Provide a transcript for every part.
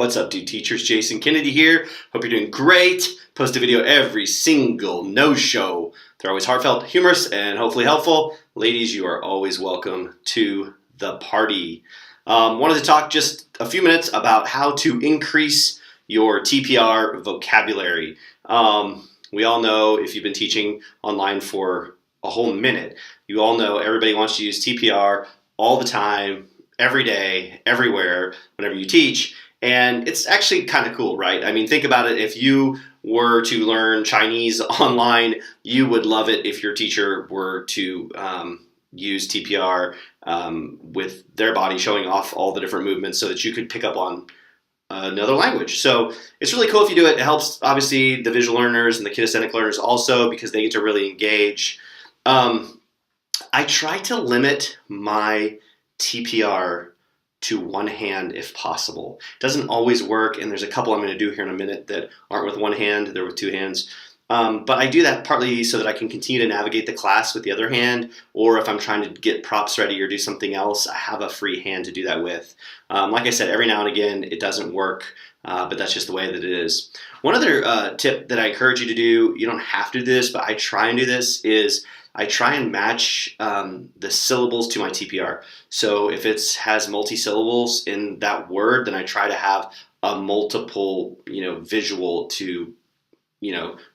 What's up, dude teachers? Jason Kennedy here. Hope you're doing great. Post a video every single no-show. They're always heartfelt, humorous, and hopefully helpful. Ladies, you are always welcome to the party. Wanted to talk just a few minutes about how to increase your TPR vocabulary. We all know, if you've been teaching online for a whole minute, you all know everybody wants to use TPR all the time, every day, everywhere, whenever you teach. And it's actually kind of cool, right? I mean, think about it. If you were to learn Chinese online, you would love it if your teacher were to use TPR with their body showing off all the different movements so that you could pick up on another language. So it's really cool if you do it. It helps, obviously, the visual learners and the kinesthetic learners also because they get to really engage. I try to limit my TPR to one hand if possible. It doesn't always work, and there's a couple I'm going to do here in a minute that aren't with one hand, they're with two hands. But I do that partly so that I can continue to navigate the class with the other hand, or if I'm trying to get props ready or do something else, I have a free hand to do that with. Like I said, every now and again it doesn't work, but that's just the way that it is. One other tip that I encourage you to do, you don't have to do this, but I try and do this, is I try and match the syllables to my TPR. So if it has multi-syllables in that word, then I try to have a multiple, visual to,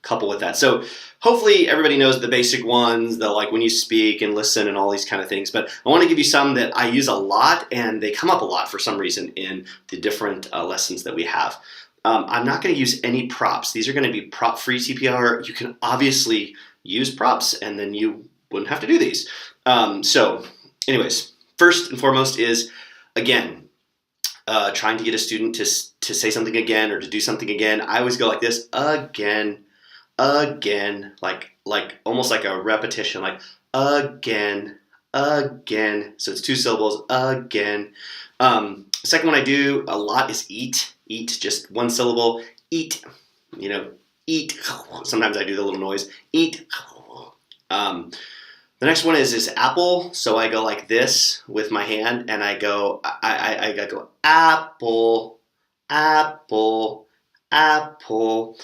couple with that. So hopefully everybody knows the basic ones, the like when you speak and listen and all these kind of things. But I want to give you some that I use a lot, and they come up a lot for some reason in the different lessons that we have. I'm not going to use any props. These are going to be prop-free TPR. You can obviously use props, and then you wouldn't have to do these. So anyways, first and foremost is, again, trying to get a student to say something again or to do something again. I always go like this: again, again, like almost like a repetition, like again, again. So it's two syllables, again. Second one I do a lot is eat, just one syllable, eat, eat. Sometimes I do the little noise, eat. The next one is apple. So I go like this with my hand, and I go, I go apple, apple, apple.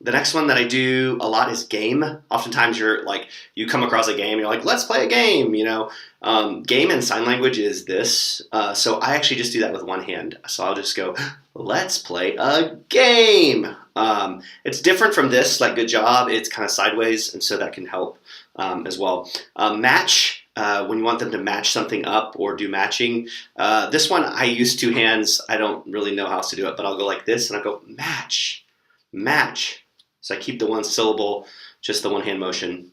The next one that I do a lot is game. Oftentimes you come across a game and you're like, let's play a game, Game in sign language is this. So I actually just do that with one hand. So I'll just go, let's play a game. It's different from this, like good job. It's kind of sideways, and so that can help as well. Match, when you want them to match something up or do matching. This one I use two hands. I don't really know how else to do it, but I'll go like this, and I'll go match, match. So I keep the one syllable, just the one hand motion.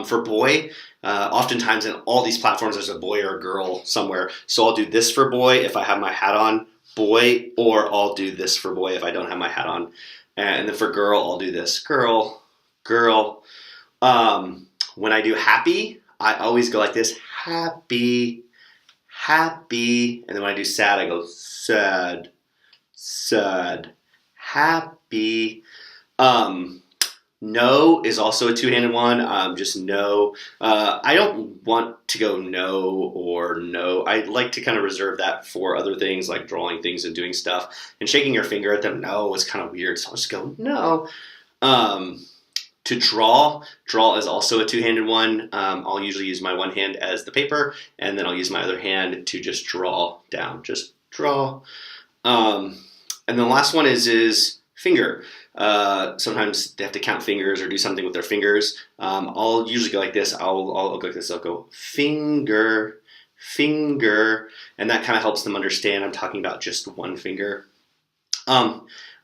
For boy, oftentimes in all these platforms there's a boy or a girl somewhere. So I'll do this for boy if I have my hat on, boy, or I'll do this for boy if I don't have my hat on. And then for girl, I'll do this, girl, girl. When I do happy, I always go like this, happy, happy. And then when I do sad, I go sad, sad, happy. No is also a two-handed one, just no. I don't want to go no or no. I like to kind of reserve that for other things like drawing things and doing stuff. And shaking your finger at them, no, is kind of weird, so I'll just go no. To draw is also a two-handed one. I'll usually use my one hand as the paper, and then I'll use my other hand to just draw down, just draw. And the last one is finger. Sometimes they have to count fingers or do something with their fingers. I'll usually go like this. I'll go like this. I'll go finger, finger, and that kind of helps them understand I'm talking about just one finger.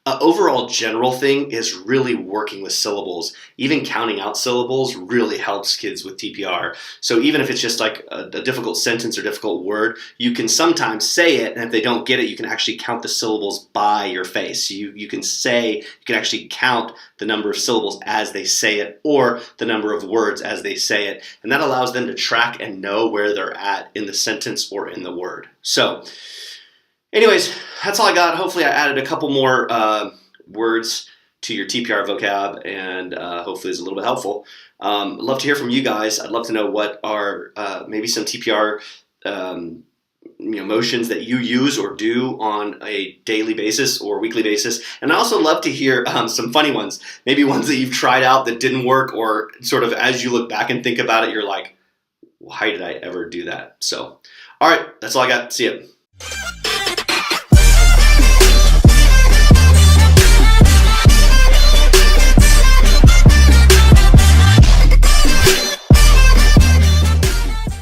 Overall general thing is really working with syllables. Even counting out syllables really helps kids with TPR. So even if it's just like a difficult sentence or difficult word, you can sometimes say it, and if they don't get it, you can actually count the syllables by your face. You can actually count the number of syllables as they say it, or the number of words as they say it, and that allows them to track and know where they're at in the sentence or in the word. So anyways, that's all I got. Hopefully I added a couple more words to your TPR vocab, and hopefully it's a little bit helpful. I'd love to hear from you guys. I'd love to know what are maybe some TPR motions that you use or do on a daily basis or weekly basis. And I also love to hear some funny ones, maybe ones that you've tried out that didn't work, or sort of as you look back and think about it, you're like, why did I ever do that? So, all right, that's all I got. See ya.